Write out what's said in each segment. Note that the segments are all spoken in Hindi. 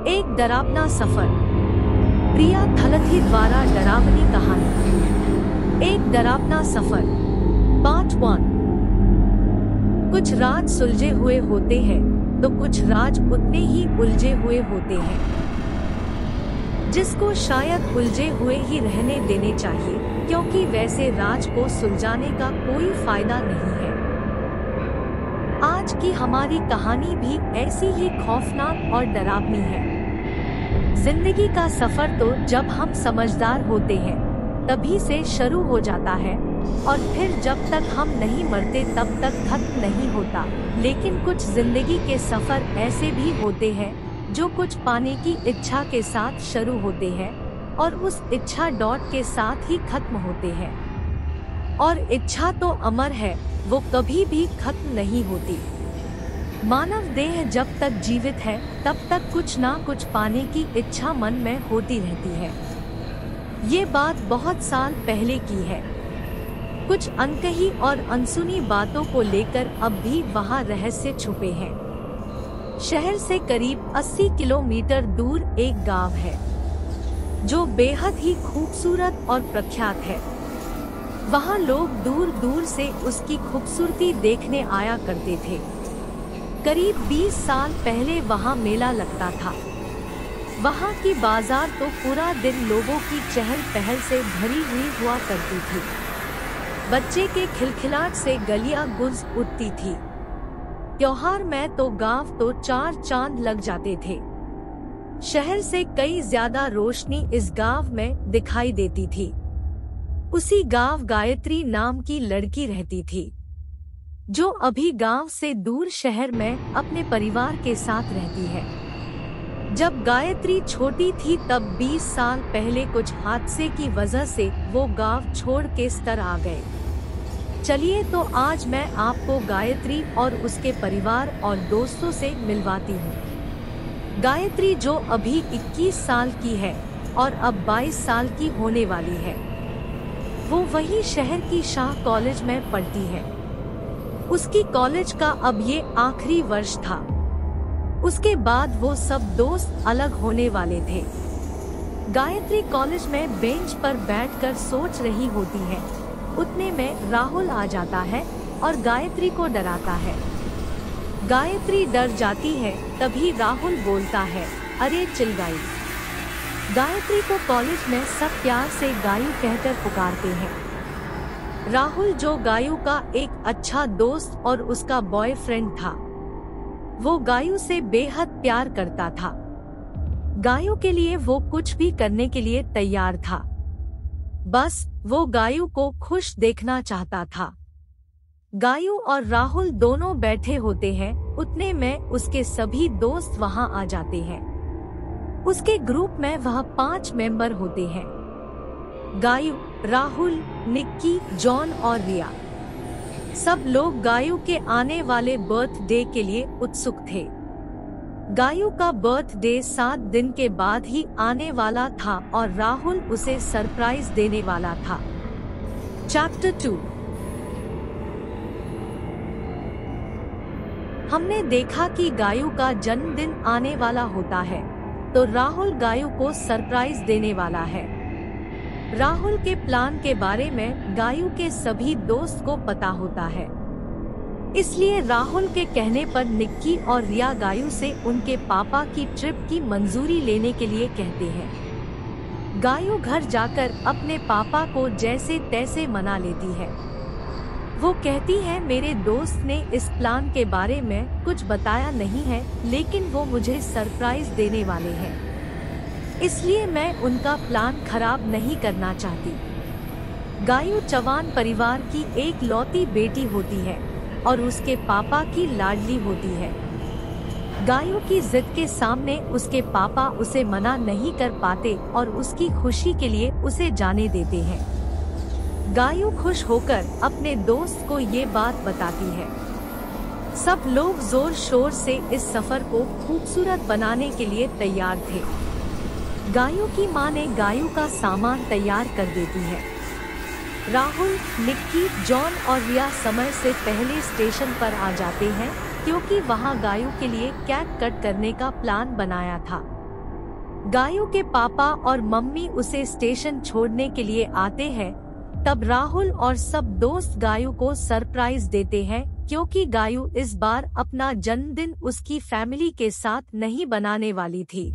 एक डरावना सफर। प्रिया थलथी द्वारा डरावनी कहानी। एक डरावना सफर पार्ट 1। कुछ राज सुलझे हुए होते हैं तो कुछ राज उतने ही उलझे हुए होते हैं, जिसको शायद उलझे हुए ही रहने देने चाहिए, क्योंकि वैसे राज को सुलझाने का कोई फायदा नहीं है। आज की हमारी कहानी भी ऐसी ही खौफनाक और डरावनी है। जिंदगी का सफर तो जब हम समझदार होते हैं तभी से शुरू हो जाता है और फिर जब तक हम नहीं मरते तब तक खत्म नहीं होता। लेकिन कुछ जिंदगी के सफर ऐसे भी होते हैं जो कुछ पाने की इच्छा के साथ शुरू होते हैं और उस इच्छा डॉट के साथ ही खत्म होते हैं। और इच्छा तो अमर है, वो कभी भी खत्म नहीं होती। मानव देह जब तक जीवित है तब तक कुछ ना कुछ पाने की इच्छा मन में होती रहती है। ये बात बहुत साल पहले की है। कुछ अनकही और अनसुनी बातों को लेकर अब भी वहाँ रहस्य छुपे हैं। शहर से करीब 80 किलोमीटर दूर एक गांव है जो बेहद ही खूबसूरत और प्रख्यात है। वहाँ लोग दूर दूर से उसकी खूबसूरती देखने आया करते थे। करीब 20 साल पहले वहाँ मेला लगता था। वहाँ की बाजार तो पूरा दिन लोगों की चहल पहल से भरी हुई हुआ करती थी। बच्चे के खिलखिलाहट से गलियां गूंज उठती थी। त्योहार में तो गांव तो चार चांद लग जाते थे। शहर से कई ज्यादा रोशनी इस गांव में दिखाई देती थी। उसी गांव गायत्री नाम की लड़की रहती थी, जो अभी गांव से दूर शहर में अपने परिवार के साथ रहती है। जब गायत्री छोटी थी तब 20 साल पहले कुछ हादसे की वजह से वो गांव छोड़ के स्तर आ गए। चलिए तो आज मैं आपको गायत्री और उसके परिवार और दोस्तों से मिलवाती हूँ। गायत्री जो अभी 21 साल की है और अब 22 साल की होने वाली है। वो वही शहर की शाह कॉलेज में पढ़ती है। उसकी कॉलेज का अब ये आखिरी वर्ष था। उसके बाद वो सब दोस्त अलग होने वाले थे। गायत्री कॉलेज में बेंच पर बैठकर सोच रही होती है। उतने में राहुल आ जाता है और गायत्री को डराता है। गायत्री डर जाती है, तभी राहुल बोलता है, अरे चिलगाई। गायत्री को कॉलेज में सब प्यार से गायू कहकर पुकारते हैं। राहुल जो गायू का एक अच्छा दोस्त और उसका बॉयफ्रेंड था, वो गायू से बेहद प्यार करता था। गायू के लिए वो कुछ भी करने के लिए तैयार था। बस वो गायू को खुश देखना चाहता था। गायू और राहुल दोनों बैठे होते हैं। उतने में उसके सभी दोस्त वहां आ जाते हैं। उसके ग्रुप में वह 5 मेंबर होते हैं: गायू, राहुल, निक्की, जॉन और रिया। सब लोग गायू के आने वाले बर्थडे के लिए उत्सुक थे। गायू का बर्थडे 7 दिन के बाद ही आने वाला था और राहुल उसे सरप्राइज देने वाला था। चैप्टर 2। हमने देखा कि गायू का जन्मदिन आने वाला होता है, तो राहुल गायू को सरप्राइज देने वाला है। राहुल के प्लान के बारे में गायू के सभी दोस्त को पता होता है। इसलिए राहुल के कहने पर निक्की और रिया गायू से उनके पापा की ट्रिप की मंजूरी लेने के लिए कहते हैं। गायू घर जाकर अपने पापा को जैसे तैसे मना लेती है। वो कहती है, मेरे दोस्त ने इस प्लान के बारे में कुछ बताया नहीं है, लेकिन वो मुझे सरप्राइज देने वाले हैं, इसलिए मैं उनका प्लान खराब नहीं करना चाहती। गायू चौहान परिवार की एक लौती बेटी होती है और उसके पापा की लाडली होती है। गायू की जिद के सामने उसके पापा उसे मना नहीं कर पाते और उसकी खुशी के लिए उसे जाने देते हैं। गायू खुश होकर अपने दोस्त को ये बात बताती है। सब लोग जोर शोर से इस सफर को खूबसूरत बनाने के लिए तैयार थे। गायू की माँ ने गायू का सामान तैयार कर देती है। राहुल, निक्की, जॉन और रिया समय से पहले स्टेशन पर आ जाते हैं, क्योंकि वहां गायू के लिए केक कट करने का प्लान बनाया था। गायों के पापा और मम्मी उसे स्टेशन छोड़ने के लिए आते हैं। तब राहुल और सब दोस्त गायू को सरप्राइज देते हैं, क्योंकि गायू इस बार अपना जन्मदिन उसकी फैमिली के साथ नहीं बनाने वाली थी।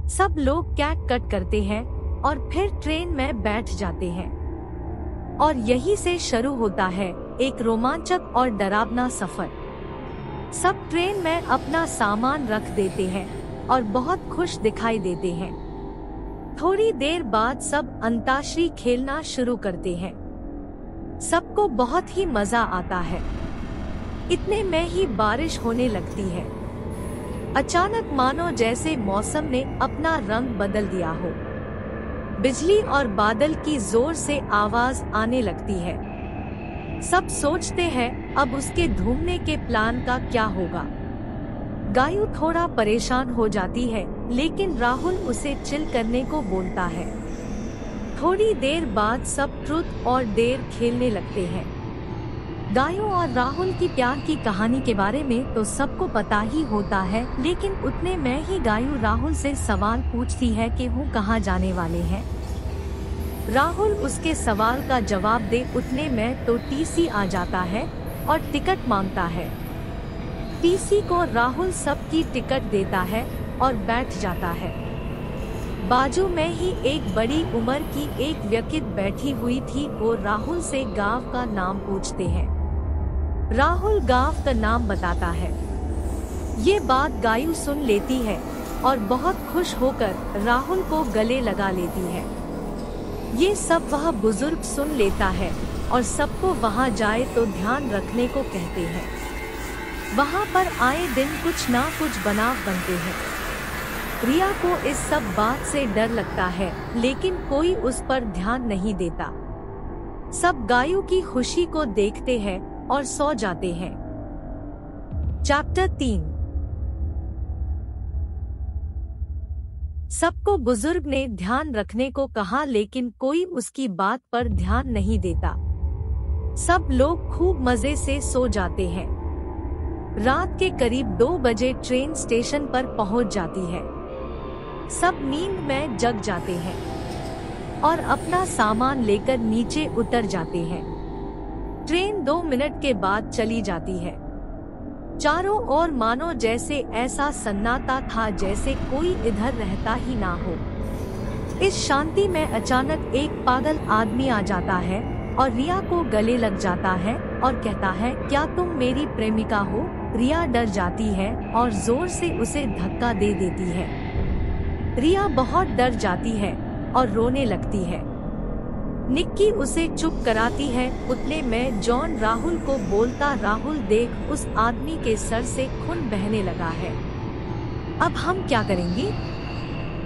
सब लोग केक कट करते हैं और फिर ट्रेन में बैठ जाते हैं और यहीं से शुरू होता है एक रोमांचक और डरावना सफर। सब ट्रेन में अपना सामान रख देते हैं और बहुत खुश दिखाई देते हैं। थोड़ी देर बाद सब अंताक्षरी खेलना शुरू करते हैं। सबको बहुत ही मजा आता है। इतने में ही बारिश होने लगती है। अचानक मानो जैसे मौसम ने अपना रंग बदल दिया हो। बिजली और बादल की जोर से आवाज आने लगती है। सब सोचते हैं अब उसके घूमने के प्लान का क्या होगा। गायू थोड़ा परेशान हो जाती है, लेकिन राहुल उसे चिल करने को बोलता है। थोड़ी देर बाद सब ट्रूथ और डेयर खेलने लगते हैं। गायू और राहुल की प्यार की कहानी के बारे में तो सबको पता ही होता है, लेकिन उतने में ही गायू राहुल से सवाल पूछती है कि वो कहाँ जाने वाले हैं। राहुल उसके सवाल का जवाब दे उतने में तो टीसी आ जाता है और टिकट मांगता है। टीसी को राहुल सबकी टिकट देता है और बैठ जाता है। बाजू में ही एक बड़ी उम्र की एक व्यक्ति बैठी हुई थी। वो राहुल से गांव का नाम पूछते हैं। राहुल गांव का नाम बताता है। ये बात गायू सुन लेती है और बहुत खुश होकर राहुल को गले लगा लेती है। ये सब वह बुजुर्ग सुन लेता है और सबको वहाँ जाए तो ध्यान रखने को कहते हैं। वहाँ पर आए दिन कुछ ना कुछ बनाव बनते हैं। रिया को इस सब बात से डर लगता है, लेकिन कोई उस पर ध्यान नहीं देता। सब गायू की खुशी को देखते हैं और सो जाते हैं। चैप्टर 3। सबको बुजुर्ग ने ध्यान रखने को कहा, लेकिन कोई उसकी बात पर ध्यान नहीं देता। सब लोग खूब मजे से सो जाते हैं। रात के करीब 2 बजे ट्रेन स्टेशन पर पहुंच जाती है। सब नींद में जग जाते हैं और अपना सामान लेकर नीचे उतर जाते हैं। ट्रेन 2 मिनट के बाद चली जाती है। चारों ओर मानो जैसे ऐसा सन्नाटा था जैसे कोई इधर रहता ही ना हो। इस शांति में अचानक एक पागल आदमी आ जाता है और रिया को गले लग जाता है और कहता है, क्या तुम मेरी प्रेमिका हो? रिया डर जाती है और जोर से उसे धक्का दे देती है। रिया बहुत डर जाती है और रोने लगती है। निक्की उसे चुप कराती है। उतने में जॉन राहुल को बोलता, राहुल देख, उस आदमी के सर से खून बहने लगा है। अब हम क्या करेंगे?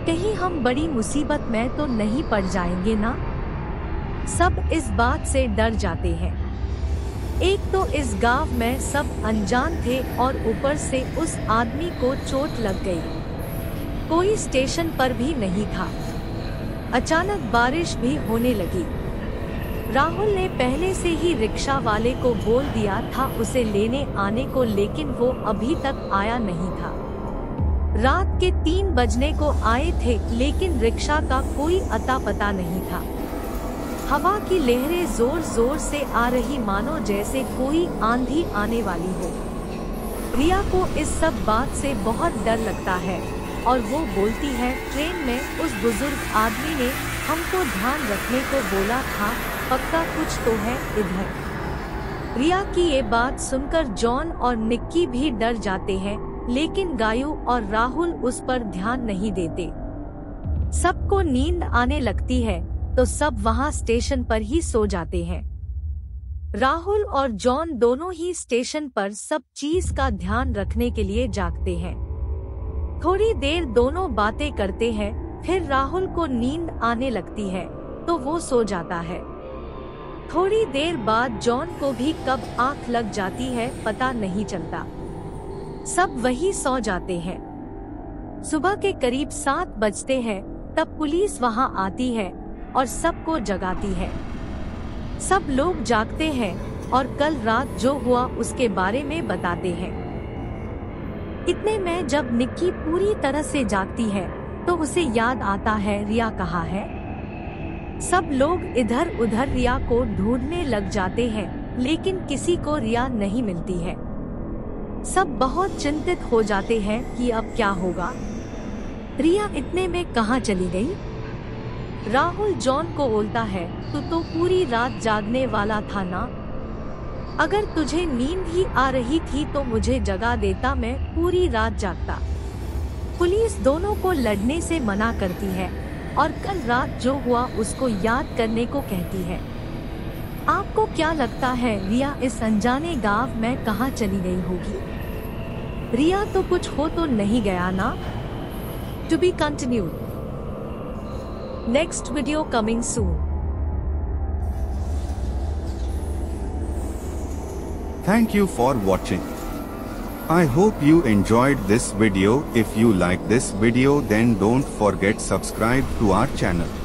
कहीं हम बड़ी मुसीबत में तो नहीं पड़ जाएंगे ना? सब इस बात से डर जाते हैं। एक तो इस गांव में सब अनजान थे और ऊपर से उस आदमी को चोट लग गई। कोई स्टेशन पर भी नहीं था। अचानक बारिश भी होने लगी। राहुल ने पहले से ही रिक्शा वाले को बोल दिया था उसे लेने आने को, लेकिन वो अभी तक आया नहीं था। रात के 3 बजने को आए थे, लेकिन रिक्शा का कोई अता पता नहीं था। हवा की लहरें जोर जोर से आ रही, मानो जैसे कोई आंधी आने वाली हो। रिया को इस सब बात से बहुत डर लगता है और वो बोलती है, ट्रेन में उस बुजुर्ग आदमी ने हमको ध्यान रखने को बोला था, पक्का कुछ तो है इधर। रिया की ये बात सुनकर जॉन और निक्की भी डर जाते हैं, लेकिन गायू और राहुल उस पर ध्यान नहीं देते। सबको नींद आने लगती है तो सब वहाँ स्टेशन पर ही सो जाते हैं। राहुल और जॉन दोनों ही स्टेशन पर सब चीज का ध्यान रखने के लिए जागते हैं। थोड़ी देर दोनों बातें करते हैं, फिर राहुल को नींद आने लगती है तो वो सो जाता है। थोड़ी देर बाद जॉन को भी कब आंख लग जाती है पता नहीं चलता। सब वही सो जाते हैं। सुबह के करीब 7 बजते हैं, तब पुलिस वहां आती है और सबको जगाती है। सब लोग जागते हैं और कल रात जो हुआ उसके बारे में बताते हैं। इतने में जब निक्की पूरी तरह से जागती है तो उसे याद आता है रिया कहाँ है। सब लोग इधर उधर रिया को ढूंढने लग जाते हैं, लेकिन किसी को रिया नहीं मिलती है। सब बहुत चिंतित हो जाते हैं कि अब क्या होगा। रिया इतने में कहाँ चली गई? राहुल जॉन को बोलता है, तू तो पूरी रात जागने वाला था ना? अगर तुझे नींद ही आ रही थी तो मुझे जगा देता, मैं पूरी रात जागता। पुलिस दोनों को लड़ने से मना करती है और कल रात जो हुआ उसको याद करने को कहती है। आपको क्या लगता है रिया इस अनजाने गांव में कहाँ चली गई होगी? रिया तो कुछ हो तो नहीं गया ना? To be continued. Next video coming soon. Thank you for watching. I hope you enjoyed this video. If you like this video then don't forget subscribe to our channel.